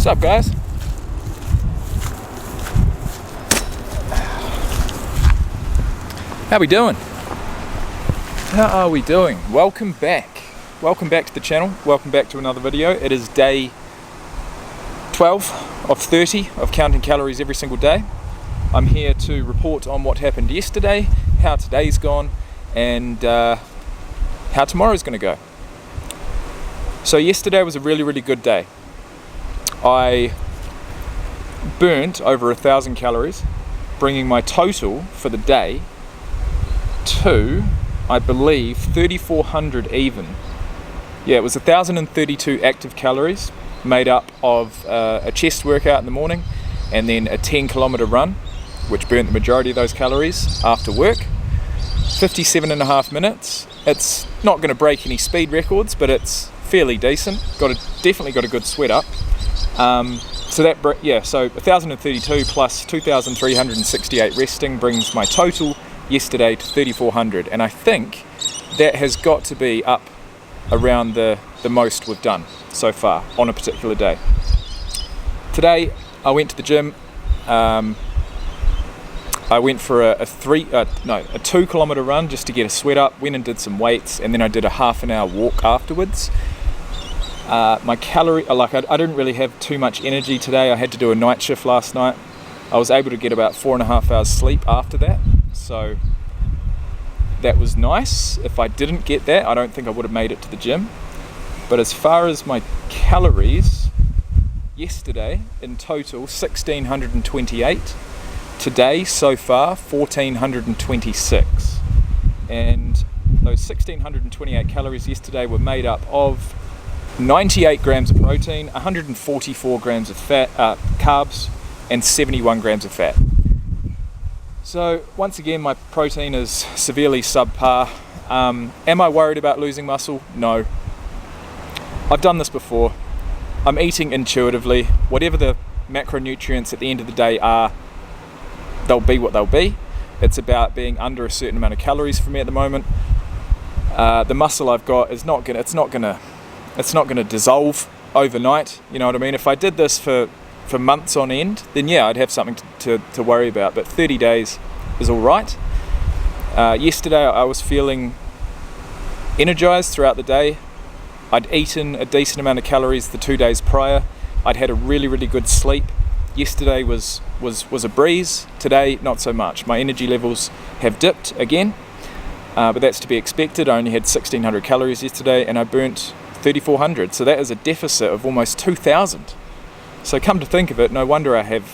up, guys? How we doing? How are we doing? Welcome back. Welcome back to the channel. Welcome back to another video. It is day 12 of 30 of counting calories every single day. I'm here to report on what happened yesterday, how today's gone, and how tomorrow's going to go. So yesterday was a really good day. I burnt over 1,000 calories, bringing my total for the day to, I believe, 3,400 even. Yeah, it was 1,032 active calories, made up of a chest workout in the morning and then a 10-kilometer run, which burnt the majority of those calories after work. 57.5 minutes. It's not going to break any speed records, but it's fairly decent. Definitely got a good sweat up. So 1,032 plus 2,368 resting brings my total yesterday to 3,400, and I think that has got to be up around the most we've done so far on a particular day. Today I went to the gym. I went for a 2-kilometer run just to get a sweat up, went and did some weights, and then I did a half an hour walk afterwards. My calorie, I didn't really have too much energy today. I had to do a night shift last night. I was able to get about 4.5 hours sleep after that, so that was nice. If I didn't get that, I don't think I would have made it to the gym. But as far as my calories, yesterday in total 1,628. Today so far 1,426, and those 1,628 calories yesterday were made up of 98 grams of protein, 144 grams of fat, carbs, and 71 grams of fat. So once again, my protein is severely subpar. Am I worried about losing muscle? No. I've done this before. I'm eating intuitively. Whatever the macronutrients at the end of the day are, they'll be what they'll be. It's about being under a certain amount of calories for me at the moment. The muscle I've got is not gonna dissolve overnight. You know what I mean? If I did this for months on end, then yeah, I'd have something to worry about. But 30 days is all right. Yesterday I was feeling energized throughout the day. I'd eaten a decent amount of calories the 2 days prior. I'd had a really good sleep. Yesterday was a breeze. Today, not so much. My energy levels have dipped again, but that's to be expected. I only had 1,600 calories yesterday, and I burnt 3,400. So that is a deficit of almost 2,000. So come to think of it, no wonder I'm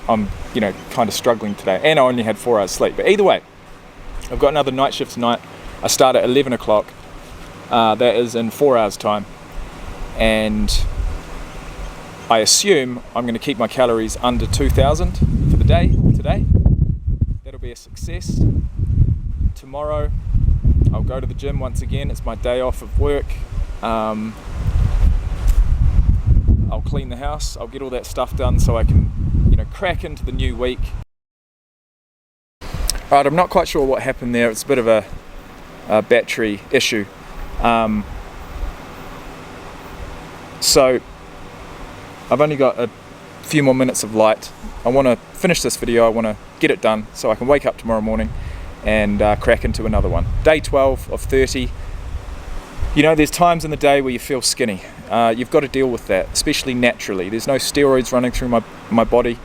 kind of struggling today, and I only had 4 hours sleep. But either way, I've got another night shift tonight. I start at 11 o'clock. That is in 4 hours time, and I assume I'm going to keep my calories under 2,000 for the day today. That'll be a success. Tomorrow I'll go to the gym once again. It's my day off of work. I'll clean the house. I'll get all that stuff done so I can, crack into the new week. Alright, I'm not quite sure what happened there. It's a bit of a battery issue. So I've only got a few more minutes of light. I want to finish this video. I want to get it done so I can wake up tomorrow morning and crack into another one. Day 12 of 30. There's times in the day where you feel skinny. You've got to deal with that, especially naturally. There's no steroids running through my body,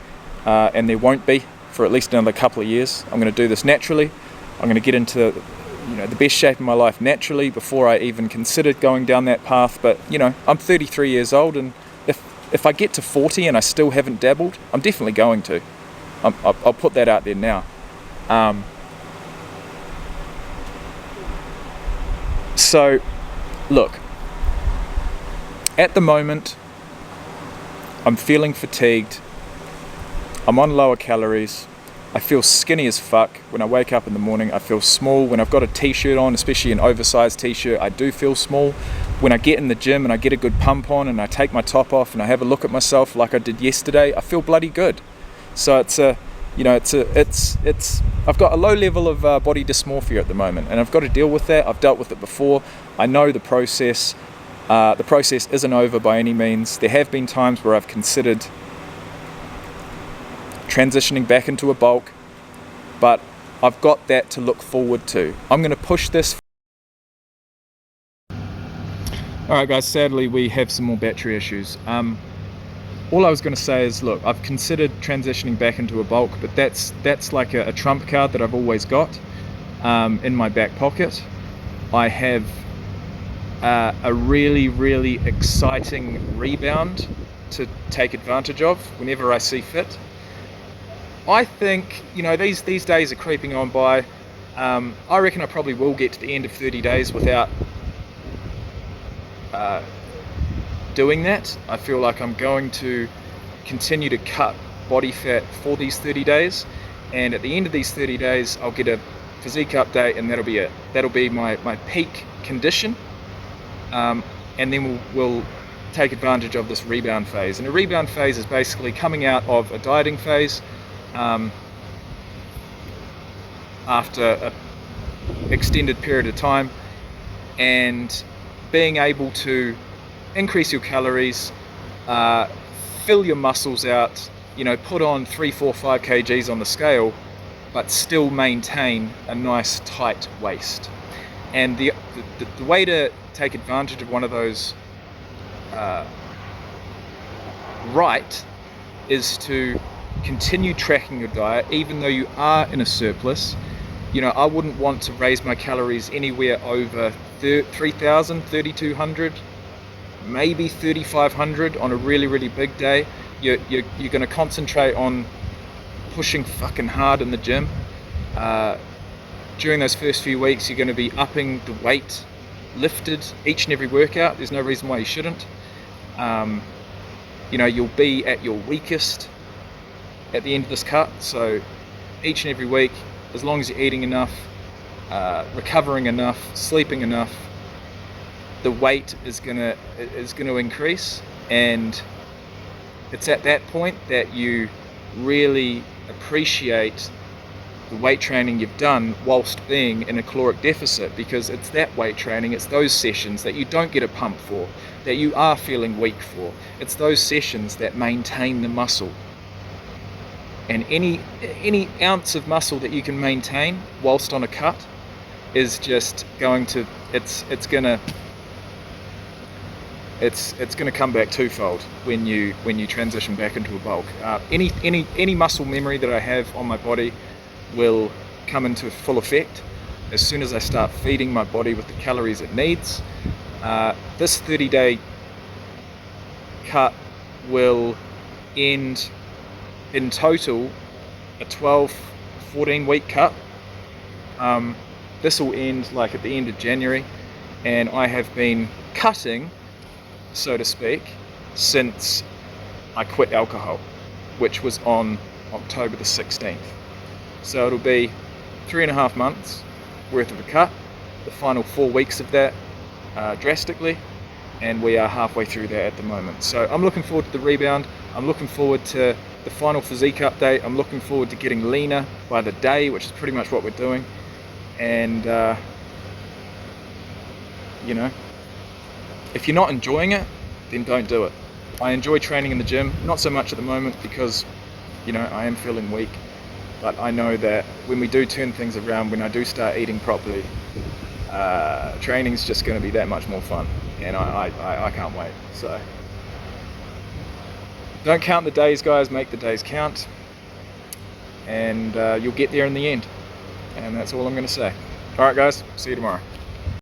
and there won't be for at least another couple of years. I'm going to do this naturally. I'm going to get into the best shape of my life naturally before I even considered going down that path. But I'm 33 years old, and if I get to 40 and I still haven't dabbled, I'm definitely going to. I'll put that out there now. So, look, at the moment, I'm feeling fatigued. I'm on lower calories. I feel skinny as fuck when I wake up in the morning. I feel small when I've got a t-shirt on, especially an oversized t-shirt. I do feel small. When I get in the gym and I get a good pump on and I take my top off and I have a look at myself like I did yesterday, I feel bloody good. So I've got a low level of body dysmorphia at the moment, and I've got to deal with that. I've dealt with it before. I know the process. The process isn't over by any means. There have been times where I've considered transitioning back into a bulk, but I've got that to look forward to. I'm going to push this. Alright guys, sadly we have some more battery issues. All I was going to say is, look, I've considered transitioning back into a bulk, but that's like a trump card that I've always got in my back pocket. I have a really, really exciting rebound to take advantage of whenever I see fit. I think, these days are creeping on by. I reckon I probably will get to the end of 30 days without doing that. I feel like I'm going to continue to cut body fat for these 30 days, and at the end of these 30 days I'll get a physique update, and that'll be it. That'll be my peak condition, and then we'll take advantage of this rebound phase. And a rebound phase is basically coming out of a dieting phase after an extended period of time, and being able to increase your calories, fill your muscles out, put on 3, 4, 5 kgs on the scale, but still maintain a nice tight waist. And the way to take advantage of one of those right is to continue tracking your diet even though you are in a surplus. I wouldn't want to raise my calories anywhere over 3,000, 3,200, maybe 3,500 on a really, really big day. You're going to concentrate on pushing fucking hard in the gym. During those first few weeks, you're going to be upping the weight lifted each and every workout. There's no reason why you shouldn't. You'll be at your weakest at the end of this cut. So each and every week, as long as you're eating enough, recovering enough, sleeping enough, the weight is gonna increase. And it's at that point that you really appreciate the weight training you've done whilst being in a caloric deficit, because it's that weight training, it's those sessions that you don't get a pump for, that you are feeling weak for. It's those sessions that maintain the muscle. And any ounce of muscle that you can maintain whilst on a cut is just going to it's gonna come back twofold when you transition back into a bulk. Any muscle memory that I have on my body will come into full effect as soon as I start feeding my body with the calories it needs. This 30-day cut will end in total a 12-14 week cut. This will end like at the end of January, and I have been cutting, so to speak, since I quit alcohol, which was on October the 16th. So it'll be 3.5 months worth of a cut, the final 4 weeks of that drastically, and we are halfway through that at the moment. So I'm looking forward to the rebound. I'm looking forward to the final physique update. I'm looking forward to getting leaner by the day, which is pretty much what we're doing. And if you're not enjoying it, then don't do it. I enjoy training in the gym, not so much at the moment because I am feeling weak, but I know that when we do turn things around, when I do start eating properly, training's just going to be that much more fun, and I can't wait. So don't count the days, guys, make the days count, and you'll get there in the end. And that's all I'm going to say. Alright guys, see you tomorrow.